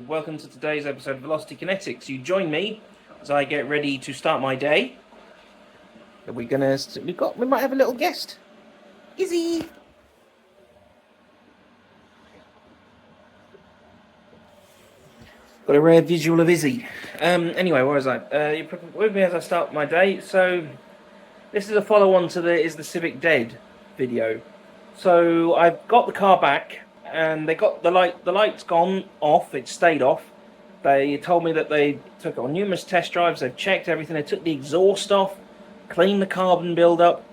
welcome to today's episode of Velocity Kinetics. You join me as I get ready to start my day. We might have a little guest. Izzy! Got a rare visual of Izzy. Anyway, where was I? You're with me as I start my day. So, this is a follow-on to the Civic Dead video. So, I've got the car back, and they got the light's gone off. It stayed off. They told me that they took it on numerous test drives. They've checked everything. They took the exhaust off, cleaned the carbon build-up,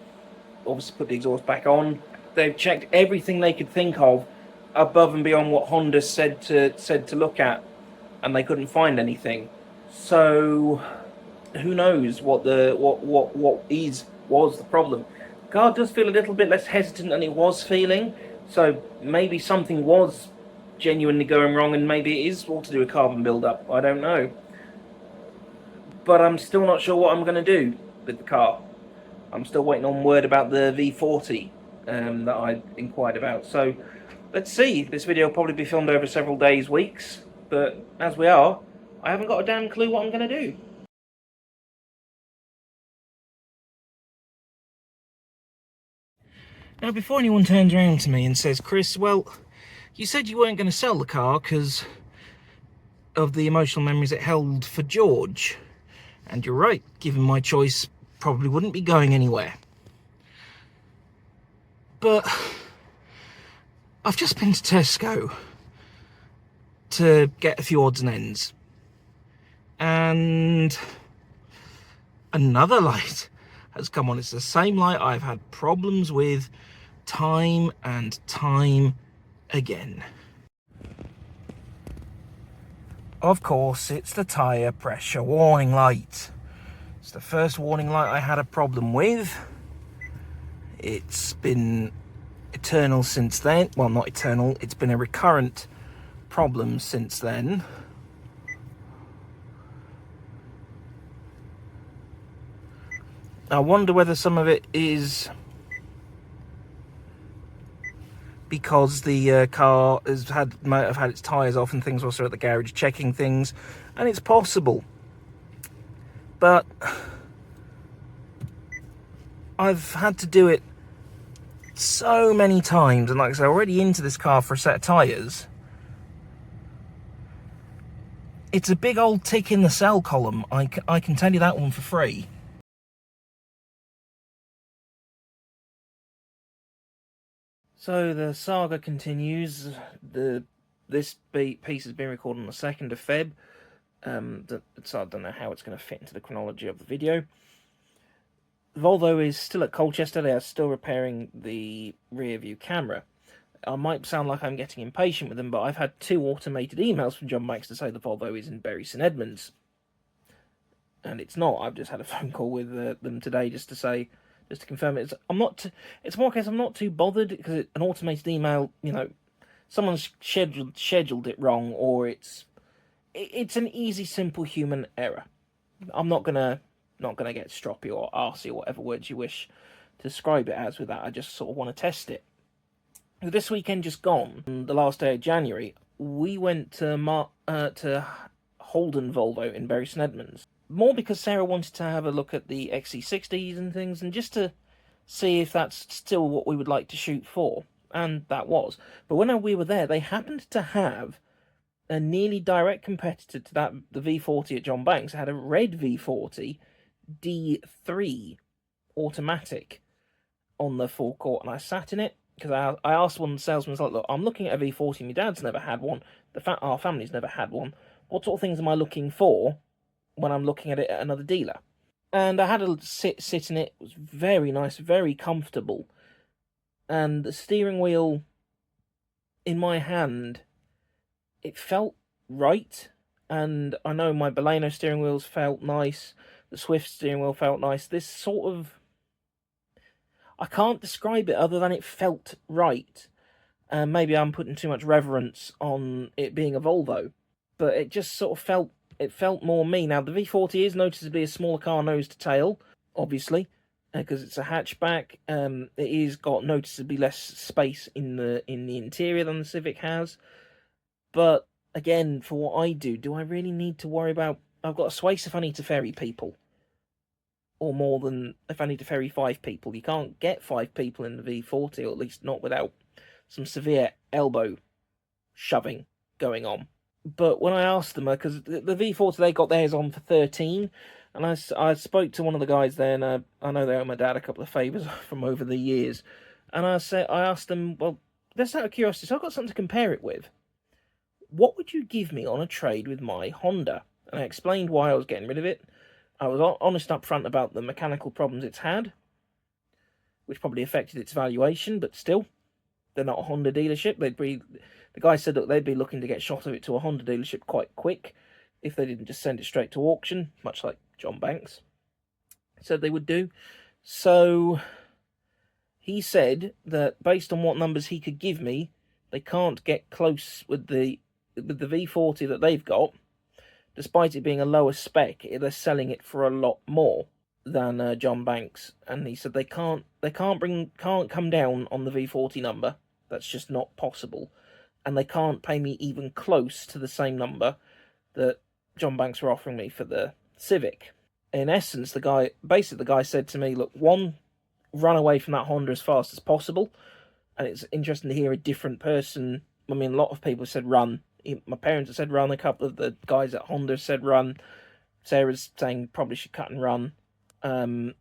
obviously put the exhaust back on. They've checked everything they could think of above and beyond what Honda said to look at, and they couldn't find anything. So who knows what was the problem? The car does feel a little bit less hesitant than it was feeling. So maybe something was genuinely going wrong, and maybe it is all to do with carbon build-up. I don't know. But I'm still not sure what I'm going to do with the car. I'm still waiting on word about the V40 that I inquired about. So let's see. This video will probably be filmed over several days, weeks. But as we are, I haven't got a damn clue what I'm going to do. Now, before anyone turns around to me and says, Chris, well, you said you weren't going to sell the car because of the emotional memories it held for George. And you're right, given my choice, probably wouldn't be going anywhere. But I've just been to Tesco to get a few odds and ends. And another light has come on. It's the same light I've had problems with time and time again. Of course, it's the tyre pressure warning light. It's the first warning light I had a problem with. It's been eternal since then. Well, not eternal. It's been a recurrent problem since then. I wonder whether some of it is because the car might have had its tyres off and things whilst they're at the garage checking things, and it's possible. But I've had to do it so many times, and like I said, already into this car for a set of tyres. It's a big old tick in the sell column, I can tell you that one for free. So the saga continues. This piece has been recorded on the 2nd of Feb. So I don't know how it's going to fit into the chronology of the video. Volvo is still at Colchester. They are still repairing the rear view camera. I might sound like I'm getting impatient with them, but I've had 2 automated emails from John Banks to say the Volvo is in Bury St Edmunds. And it's not. I've just had a phone call with them today just to confirm it. It's more a case I'm not too bothered, because an automated email, you know, someone's scheduled it wrong, or it's an easy, simple human error. I'm not gonna get stroppy or arsey or whatever words you wish to describe it as with that. I just sort of want to test it. This weekend just gone, the last day of January, we went to Holden Volvo in Bury St Edmunds. More because Sarah wanted to have a look at the XC60s and things, and just to see if that's still what we would like to shoot for. And that was. But when we were there, they happened to have a nearly direct competitor to the V40 at John Banks. It had a red V40 D3 automatic on the forecourt, and I sat in it because I asked one of the salesmen, like, look, I'm looking at a V40, my dad's never had one, our family's never had one. What sort of things am I looking for when I'm looking at it at another dealer? And I had a sit in it. It was very nice, very comfortable. And the steering wheel in my hand, it felt right. And I know my Baleno steering wheels felt nice. The Swift steering wheel felt nice. This sort of, I can't describe it other than it felt right. And maybe I'm putting too much reverence on it being a Volvo, but it just sort of felt more me. Now, the V40 is noticeably a smaller car nose to tail, obviously, because it's a hatchback. It is got noticeably less space in the interior than the Civic has, but again, for what I do I really need to worry about... I've got a space if I need to ferry people, or more than if I need to ferry 5 people. You can't get 5 people in the V40, or at least not without some severe elbow shoving going on. But when I asked them, because the V40 they got theirs on for 13, and I spoke to one of the guys there, and I know they owe my dad a couple of favours from over the years, and I asked them, well, just out of curiosity, so I've got something to compare it with. What would you give me on a trade with my Honda? And I explained why I was getting rid of it. I was honest up front about the mechanical problems it's had, which probably affected its valuation, but still, they're not a Honda dealership. The guy said that they'd be looking to get shot of it to a Honda dealership quite quick if they didn't just send it straight to auction, much like John Banks said they would do. So he said that based on what numbers he could give me, they can't get close with the V40 that they've got. Despite it being a lower spec, they're selling it for a lot more than John Banks. And he said they can't come down on the V40 number. That's just not possible. And they can't pay me even close to the same number that John Banks were offering me for the Civic. In essence, the guy said to me, look, one, run away from that Honda as fast as possible. And it's interesting to hear a different person. I mean, a lot of people said run. My parents have said run. A couple of the guys at Honda said run. Sarah's saying probably should cut and run. And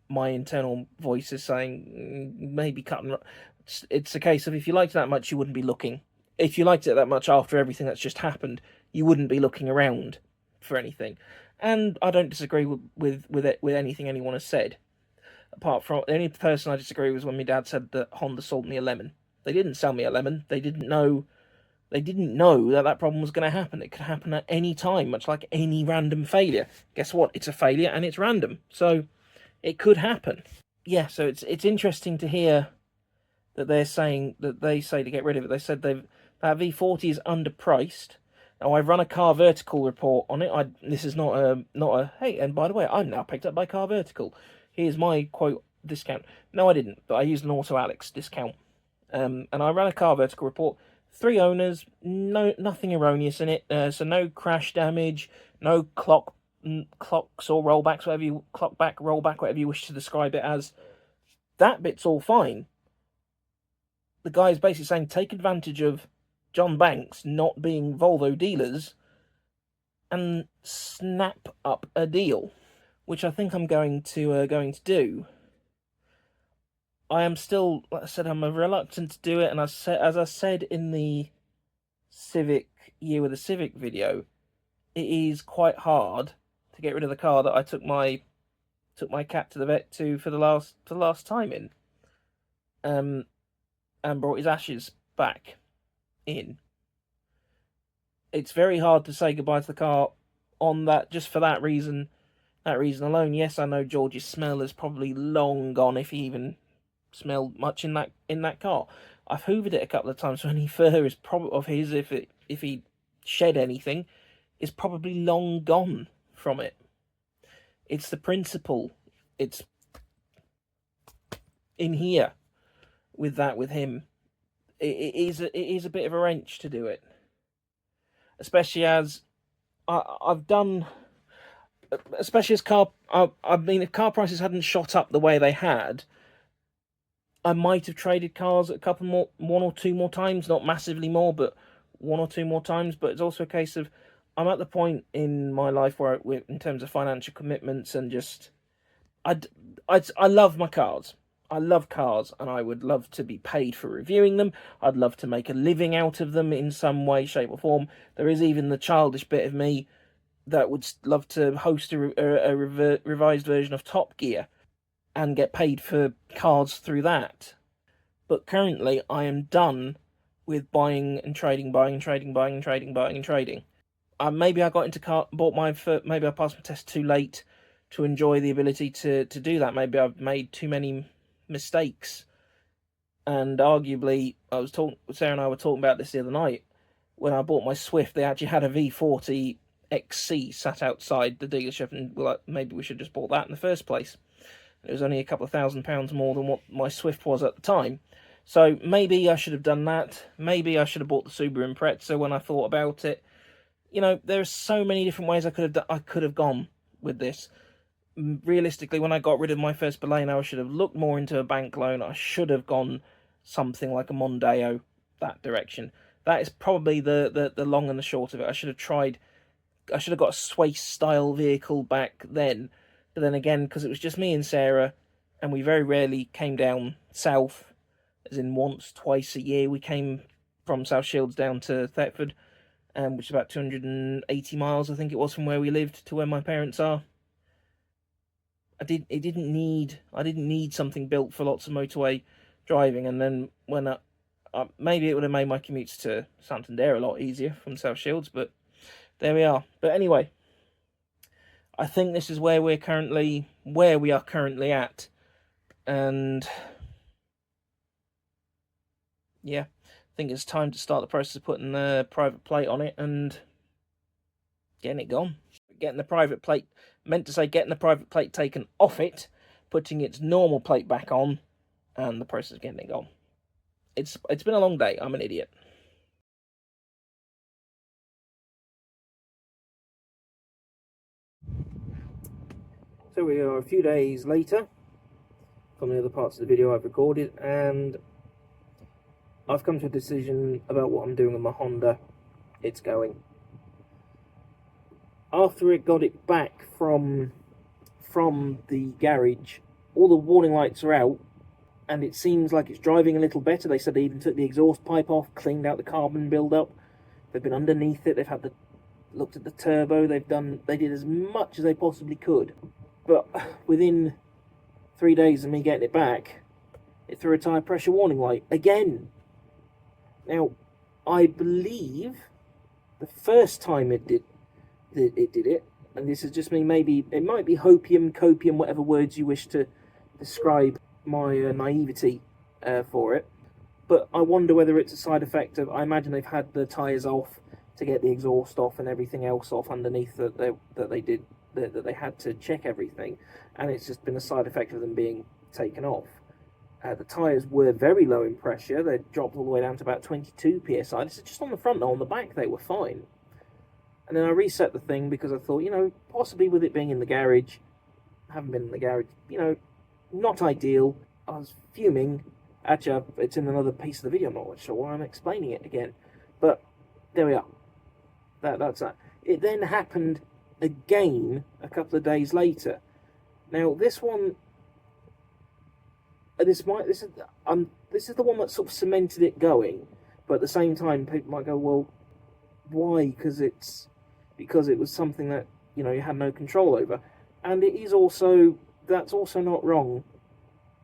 my internal voice is saying maybe cut and run. It's a case of if you liked it that much, you wouldn't be looking. If you liked it that much after everything that's just happened, you wouldn't be looking around for anything. And I don't disagree with anything anyone has said. Apart from, the only person I disagree with was when my dad said that Honda sold me a lemon. They didn't sell me a lemon. They didn't know that problem was going to happen. It could happen at any time, much like any random failure. Guess what? It's a failure and it's random. So it could happen. Yeah, so it's interesting to hear that they say to get rid of it. They said that V40 is underpriced. Now, I've run a Car Vertical report on it. This is not a hey, and by the way, I'm now picked up by Car Vertical. Here's my quote discount. No, I didn't, but I used an Auto Alex discount. And I ran a Car Vertical report. 3 owners, nothing erroneous in it. So no crash damage, no clocks or rollbacks, rollback, whatever you wish to describe it as. That bit's all fine. The guy's basically saying take advantage of John Banks not being Volvo dealers and snap up a deal, which I think I'm going to do. I am still, like I said, I'm reluctant to do it, and as I said in the Civic Year with the Civic video, it is quite hard to get rid of the car that I took my cat to the vet to for the last time in, and brought his ashes back in. It's very hard to say goodbye to the car on that, just for that reason alone. Yes, I know George's smell is probably long gone, if he even smelled much in that car. I've hoovered it a couple of times, so any fur is probably of his, if he shed anything, is probably long gone from it. It's the principle. It's in here with him. It is a bit of a wrench to do it, especially as I've done. Especially as if car prices hadn't shot up the way they had, I might have traded cars a couple more, 1 or 2 more times, not massively more, but 1 or 2 more times. But it's also a case of I'm at the point in my life where, in terms of financial commitments and just, I love my cars. I love cars, and I would love to be paid for reviewing them. I'd love to make a living out of them in some way, shape, or form. There is even the childish bit of me that would love to host a revised version of Top Gear and get paid for cars through that. But currently, I am done with buying and trading. Maybe I got into car, maybe I passed my test too late to enjoy the ability to do that. Maybe I've made too many mistakes. And arguably, Sarah and I were talking about this the other night. When I bought my Swift, they actually had a V40 XC sat outside the dealership, and we're like, maybe we should just bought that in the first place. It was only a couple of £1,000s more than what my Swift was at the time. So maybe I should have done that. Maybe I should have bought the Subaru Impreza when I thought about it. You know, there's so many different ways I could have gone with this. Realistically, when I got rid of my first Baleno, I should have looked more into a bank loan. I should have gone something like a Mondeo, that direction. That is probably the long and the short of it. I should have got a Swace style vehicle back then. But then again, because it was just me and Sarah, and we very rarely came down south, as in once, twice a year, we came from South Shields down to Thetford, which is about 280 miles, I think it was, from where we lived to where my parents are. I didn't need something built for lots of motorway driving, and then when maybe it would have made my commutes to Santander a lot easier from South Shields, but there we are. But anyway, I think this is where we are currently at, and yeah, I think it's time to start the process of putting the private plate on it and getting it gone. Getting the private plate taken off it, putting its normal plate back on, and the process of getting it gone. It's been a long day. I'm an idiot. So we are a few days later from the other parts of the video I've recorded, and I've come to a decision about what I'm doing with my Honda. It's going. After it got it back from the garage, all the warning lights are out, and it seems like it's driving a little better. They said they even took the exhaust pipe off, cleaned out the carbon build-up. They've been underneath it. They've looked at the turbo. They did as much as they possibly could. But within 3 days of me getting it back, it threw a tyre pressure warning light again. Now, I believe the first time it did it, and this is just me, maybe it might be hopium, copium, whatever words you wish to describe my naivety for it, but I wonder whether it's a side effect of, I imagine they've had the tyres off to get the exhaust off and everything else off underneath that they had to check everything, and it's just been a side effect of them being taken off. The tyres were very low in pressure. They dropped all the way down to about 22 psi. This is just on the front, though. On the back they were fine. And then I reset the thing because I thought, possibly with it being in the garage, I haven't been in the garage, not ideal. I was fuming. Actually, it's in another piece of the video. I'm not sure why I'm explaining it again. But there we are. That's that. It then happened again a couple of days later. Now, this one... This is the one that sort of cemented it going. But at the same time, people might go, well, why? Because it was something that you had no control over, and it is also, that's also not wrong.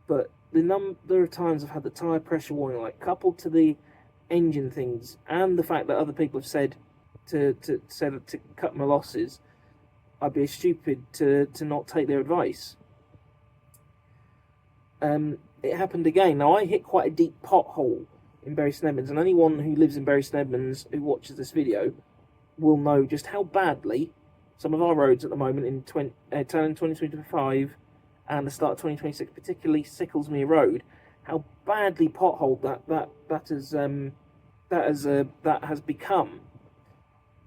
But the number of times I've had the tyre pressure warning light coupled to the engine things, and the fact that other people have said to cut my losses, I'd be stupid to not take their advice. It happened again. Now, I hit quite a deep pothole in Bury St Edmunds, and anyone who lives in Bury St Edmunds who watches this video will know just how badly some of our roads at the moment in 2025 and the start of 2026, particularly Sicklesmere Road, how badly potholed that has become.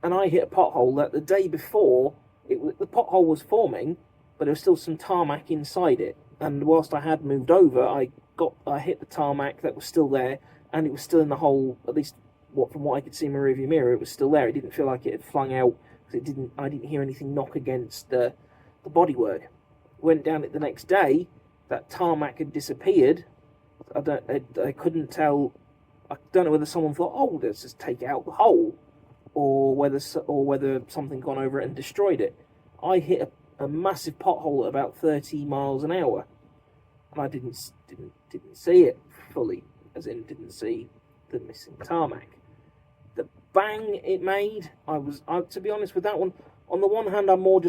And I hit a pothole that the day before the pothole was forming, but there was still some tarmac inside it. And whilst I had moved over, I hit the tarmac that was still there, and it was still in the hole. At least, from what I could see in my rearview mirror, it was still there. It didn't feel like it had flung out, because I didn't hear anything knock against the bodywork. Went down it the next day. That tarmac had disappeared. I couldn't tell. I don't know whether someone thought, "Oh, let's just take out the hole," or whether something gone over it and destroyed it. I hit a massive pothole at about 30 miles an hour, and I didn't see it fully, as in didn't see the missing tarmac. The bang it made, to be honest with that one, on the one hand, I'm more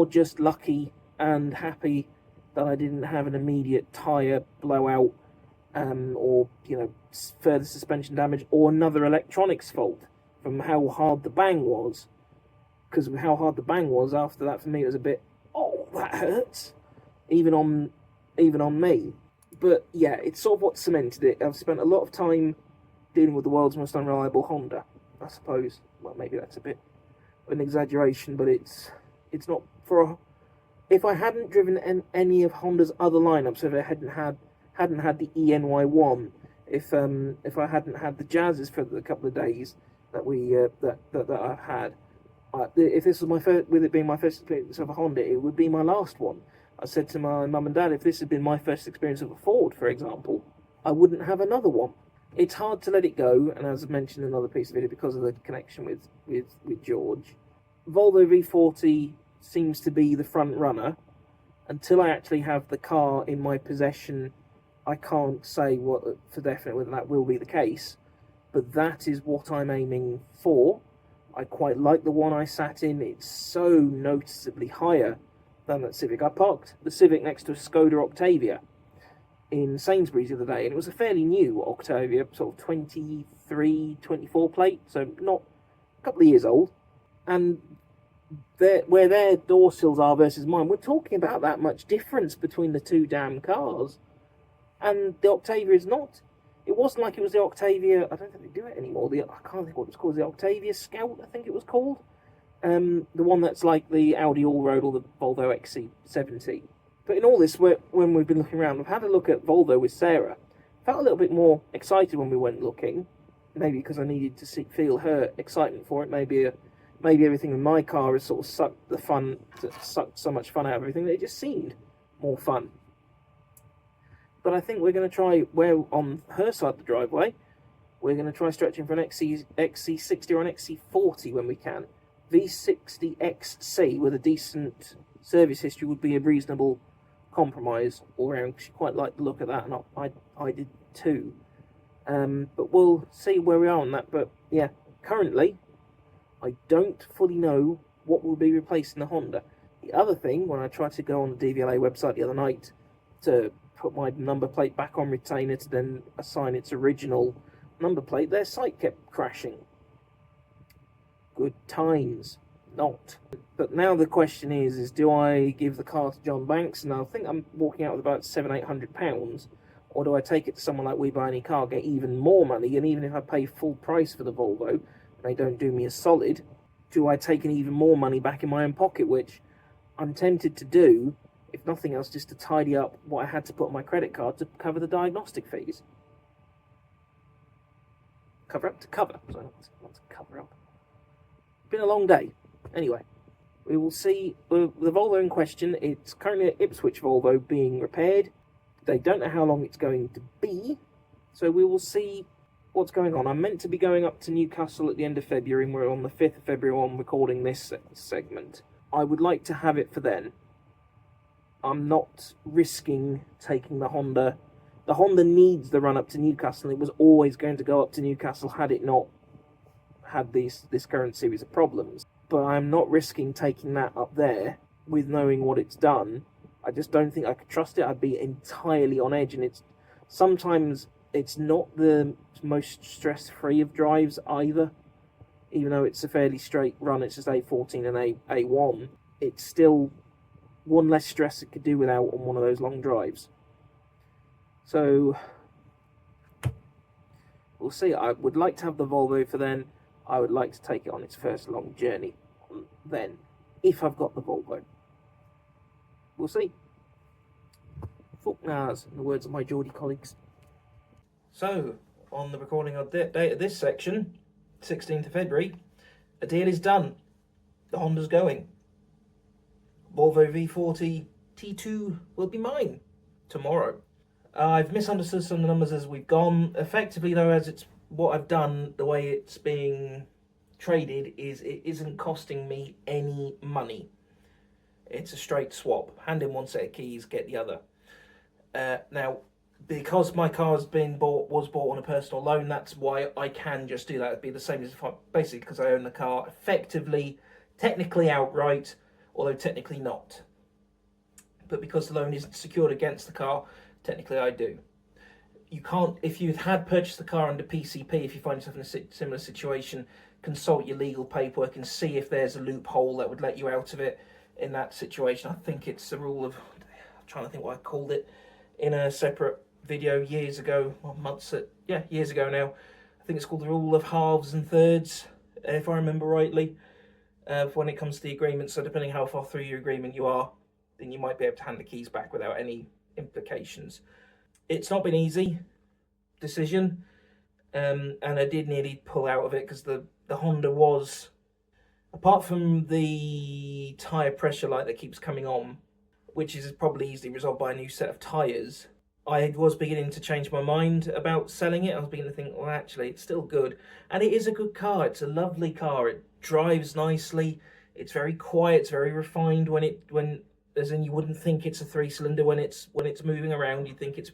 just lucky and happy that I didn't have an immediate tyre blowout, or further suspension damage, or another electronics fault from how hard the bang was. Because of how hard the bang was, after that for me it was a bit, oh, that hurts, even on me. But yeah, it's sort of what cemented it. I've spent a lot of time dealing with the world's most unreliable Honda, I suppose. Well, maybe that's a bit of an exaggeration, but it's not for a... If I hadn't driven any of Honda's other lineups, if I hadn't had the ENY1, if I hadn't had the Jazzes for the couple of days that I've had, if this was my first, with it being my first experience of a Honda, it would be my last one. I said to my mum and dad, if this had been my first experience of a Ford, for example, I wouldn't have another one. It's hard to let it go, and as I mentioned in another piece of video, because of the connection with George, Volvo V40 seems to be the front runner. Until I actually have the car in my possession, I can't say what for definite whether that will be the case, but that is what I'm aiming for. I quite like the one I sat in. It's so noticeably higher than that Civic. I parked the Civic next to a Skoda Octavia in Sainsbury's the other day, and it was a fairly new Octavia, sort of 23, 24 plate, so not a couple of years old. And where their door sills are versus mine, we're talking about that much difference between the two damn cars. And the Octavia is not. It wasn't like it was the Octavia. I don't think they do it anymore. I can't think what it was called. The Octavia Scout, I think it was called. The one that's like the Audi Allroad or the Volvo XC70. But in all this, when we've been looking around, we've had a look at Volvo with Sarah. Felt a little bit more excited when we went looking. Maybe because I needed to feel her excitement for it. Maybe everything in my car has sort of sucked so much fun out of everything that it just seemed more fun. But I think we're going to try, where on her side of the driveway, we're going to try stretching for an XC60 or an XC40 when we can. V60XC with a decent service history would be a reasonable compromise all round. She quite liked the look of that, and I did too. But we'll see where we are on that. But yeah, currently, I don't fully know what will be replacing the Honda. The other thing, when I tried to go on the DVLA website the other night to put my number plate back on retainer to then assign its original number plate, their site kept crashing. Good times. Not. But now the question is do I give the car to John Banks, and I think I'm walking out with about £700-800, or do I take it to someone like We Buy Any Car, get even more money, and even if I pay full price for the Volvo, they don't do me a solid, do I take an even more money back in my own pocket, which I'm tempted to do, if nothing else, just to tidy up what I had to put on my credit card to cover the diagnostic fees. Cover up to cover. Sorry, not to cover up. Been a long day. Anyway, we will see. The Volvo in question, it's currently at Ipswich Volvo being repaired. They don't know how long it's going to be, so we will see what's going on. I'm meant to be going up to Newcastle at the end of February, and we're on the 5th of February on recording this segment. I would like to have it for then. I'm not risking taking the Honda. The Honda needs the run up to Newcastle. It was always going to go up to Newcastle had it not had this current series of problems. But I'm not risking taking that up there with knowing what it's done. I just don't think I could trust it. I'd be entirely on edge, and sometimes it's not the most stress-free of drives either. Even though it's a fairly straight run, it's just A14 and A1. It's still one less stress it could do without on one of those long drives. So we'll see. I would like to have the Volvo for then. I would like to take it on its first long journey then, if I've got the Volvo. We'll see. Fuck knows, in the words of my Geordie colleagues. So, on the recording of date of this section, 16th of February, a deal is done. The Honda's going. Volvo V40 T2 will be mine tomorrow. I've misunderstood some of the numbers as we've gone. Effectively, though, as it's what I've done, the way it's being traded is it isn't costing me any money. It's a straight swap. Hand in one set of keys, get the other. Now, because my car was bought on a personal loan, that's why I can just do that. It'd be the same as if basically because I own the car effectively, technically outright, although technically not. But because the loan isn't secured against the car, technically I do. You can't, if you had purchased the car under PCP, if you find yourself in a similar situation, consult your legal paperwork and see if there's a loophole that would let you out of it in that situation. I think it's the rule of, I'm trying to think what I called it. in a separate video years ago, well, years ago now. I think it's called the rule of halves and thirds, if I remember rightly, when it comes to the agreement. So depending how far through your agreement you are, then you might be able to hand the keys back without any implications. It's not been an easy decision, and I did nearly pull out of it because the Honda was, apart from the tyre pressure light that keeps coming on, which is probably easily resolved by a new set of tyres, I was beginning to change my mind about selling it. I was beginning to think, well, actually, it's still good. And it is a good car. It's a lovely car. It drives nicely. It's very quiet. It's very refined as in you wouldn't think it's a 3-cylinder when it's moving around. You'd think it's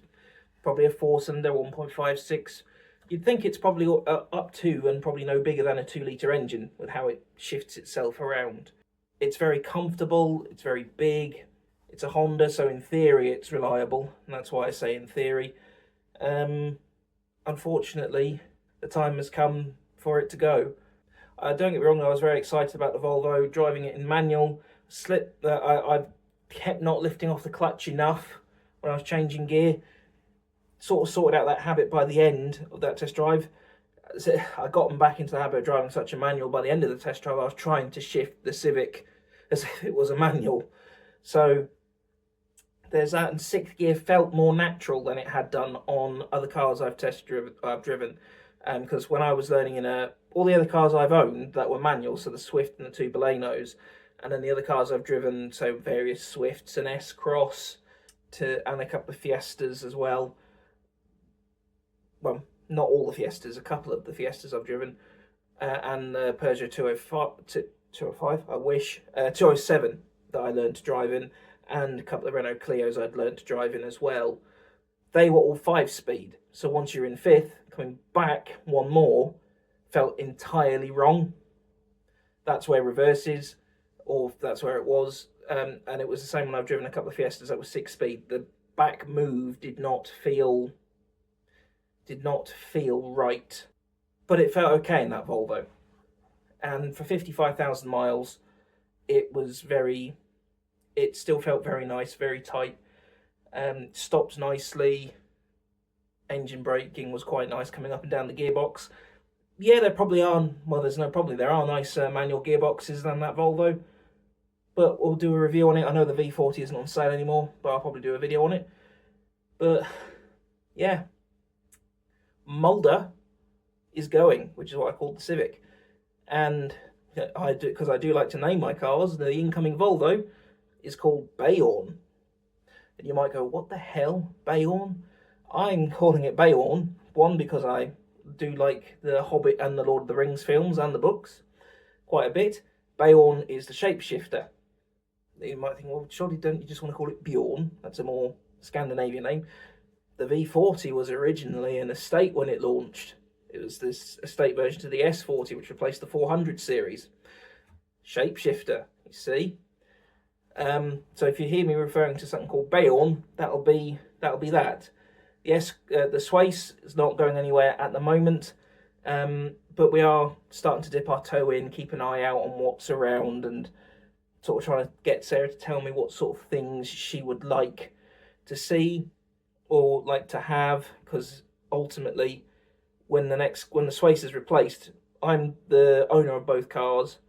probably a 4-cylinder, 1.56. You'd think it's probably up to and probably no bigger than a 2-litre engine with how it shifts itself around. It's very comfortable. It's very big. It's a Honda, so in theory it's reliable, and that's why I say in theory. Unfortunately, the time has come for it to go. Don't get me wrong, I was very excited about the Volvo, driving it in manual. I kept not lifting off the clutch enough when I was changing gear. Sort of sorted out that habit by the end of that test drive. So I got them back into the habit of driving such a manual. By the end of the test drive, I was trying to shift the Civic as if it was a manual. So there's that, and 6th gear felt more natural than it had done on other cars I've driven. Because when I was learning in all the other cars I've owned that were manual, so the Swift and the 2 Balenos, and then the other cars I've driven, so various Swifts, an S-Cross, and a couple of Fiestas as well. Well, not all the Fiestas, a couple of the Fiestas I've driven, and the Peugeot 205, 207 that I learned to drive in, and a couple of Renault Clios I'd learned to drive in as well. They were all 5-speed, so once you're in 5th, coming back one more felt entirely wrong. That's where reverse is, or that's where it was, and it was the same when I've driven a couple of Fiestas that were 6-speed. The back move did not feel right, but it felt okay in that Volvo. And for 55,000 miles, it still felt very nice, very tight. Stopped nicely. Engine braking was quite nice coming up and down the gearbox. Yeah, there probably are, well, there's no probably, there are nicer manual gearboxes than that Volvo, but we'll do a review on it. I know the V40 isn't on sale anymore, but I'll probably do a video on it. But yeah, Mulder is going, which is what I called the Civic. And because I do like to name my cars, the incoming Volvo is called Bayonne. And you might go, what the hell, Bayonne? I'm calling it Bayonne, one, because I do like the Hobbit and the Lord of the Rings films and the books quite a bit. Bayonne is the shapeshifter. You might think, well, surely don't you just want to call it Bjorn? That's a more Scandinavian name. The V40 was originally an estate when it launched. It was this estate version to the S40, which replaced the 400 series. Shapeshifter, you see. So if you hear me referring to something called Bayonne, that'll be that. Yes, the Swace is not going anywhere at the moment, but we are starting to dip our toe in, keep an eye out on what's around, and sort of trying to get Sarah to tell me what sort of things she would like to see or like to have, because ultimately, when the Swace is replaced, I'm the owner of both cars,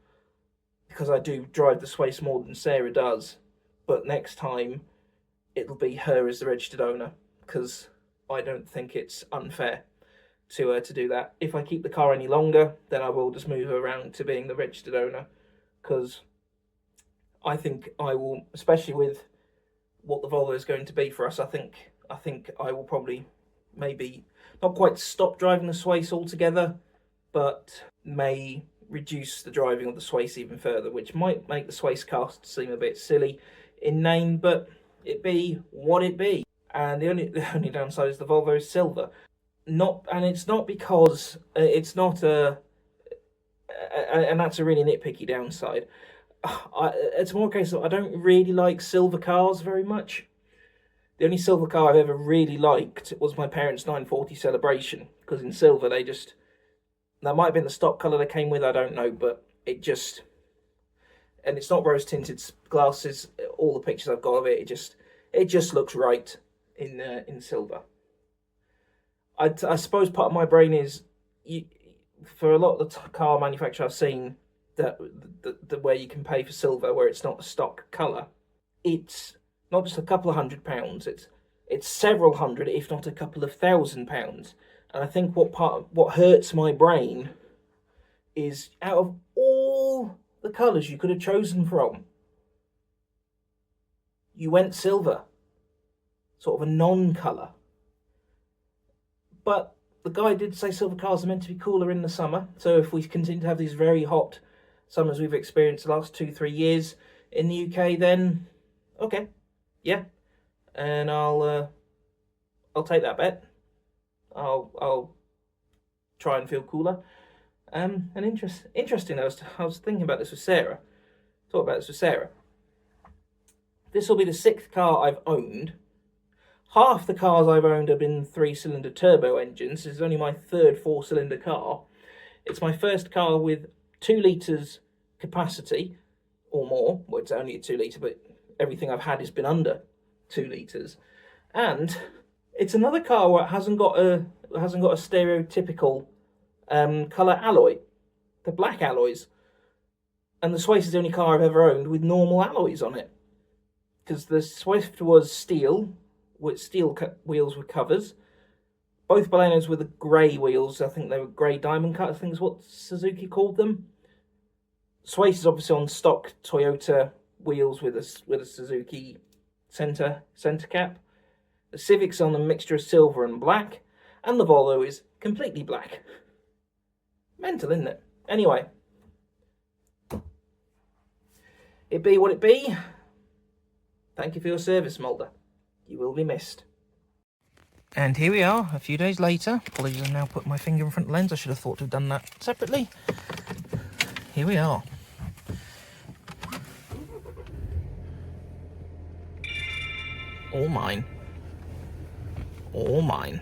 because I do drive the Swace more than Sarah does, but next time it'll be her as the registered owner, because I don't think it's unfair to do that. If I keep the car any longer, then I will just move her around to being the registered owner, because I think I will, especially with what the Volvo is going to be for us, I think I will probably maybe not quite stop driving the Swace altogether, but may reduce the driving of the Swace even further, which might make the Swace cast seem a bit silly in name, but it be what it be. And the only downside is the Volvo is silver. And it's not because it's not and that's a really nitpicky downside. It's more a case of I don't really like silver cars very much. The only silver car I've ever really liked was my parents' 940 Celebration, because in silver that might have been the stock colour they came with, I don't know, but and it's not rose tinted glasses. All the pictures I've got of it, it just looks right. in silver. I suppose part of my brain is, for a lot of the car manufacturers I've seen, that the where you can pay for silver, where it's not a stock colour, it's not just a couple of £100. It's several hundred, if not a couple of £1,000. And I think what hurts my brain is, out of all the colours you could have chosen from, you went silver, sort of a non-colour. But the guy did say silver cars are meant to be cooler in the summer, so if we continue to have these very hot summers we've experienced the last 2-3 years in the UK, then okay, yeah, and I'll take that bet. I'll try and feel cooler. And interesting. I was thinking about this with Sarah. This will be the 6th car I've owned. Half the cars I've owned have been 3-cylinder turbo engines. This is only my 3rd 4-cylinder car. It's my first car with 2 litres capacity or more. Well, it's only a 2 litre, but everything I've had has been under 2 litres. And it's another car where it hasn't got a stereotypical colour alloy, the black alloys. And the Swift is the only car I've ever owned with normal alloys on it. Because the Swift was steel, with steel wheels with covers. Both Balenos were the grey wheels. I think they were grey diamond cut, I think is what Suzuki called them. Swift is obviously on stock Toyota wheels with a Suzuki centre cap. The Civic's on a mixture of silver and black, and the Volvo is completely black. Mental, isn't it? Anyway, it be what it be. Thank you for your service, Mulder. You will be missed. And here we are, a few days later. Apologies, I've now put my finger in front of the lens. I should have thought to have done that separately. Here we are. All mine. All mine.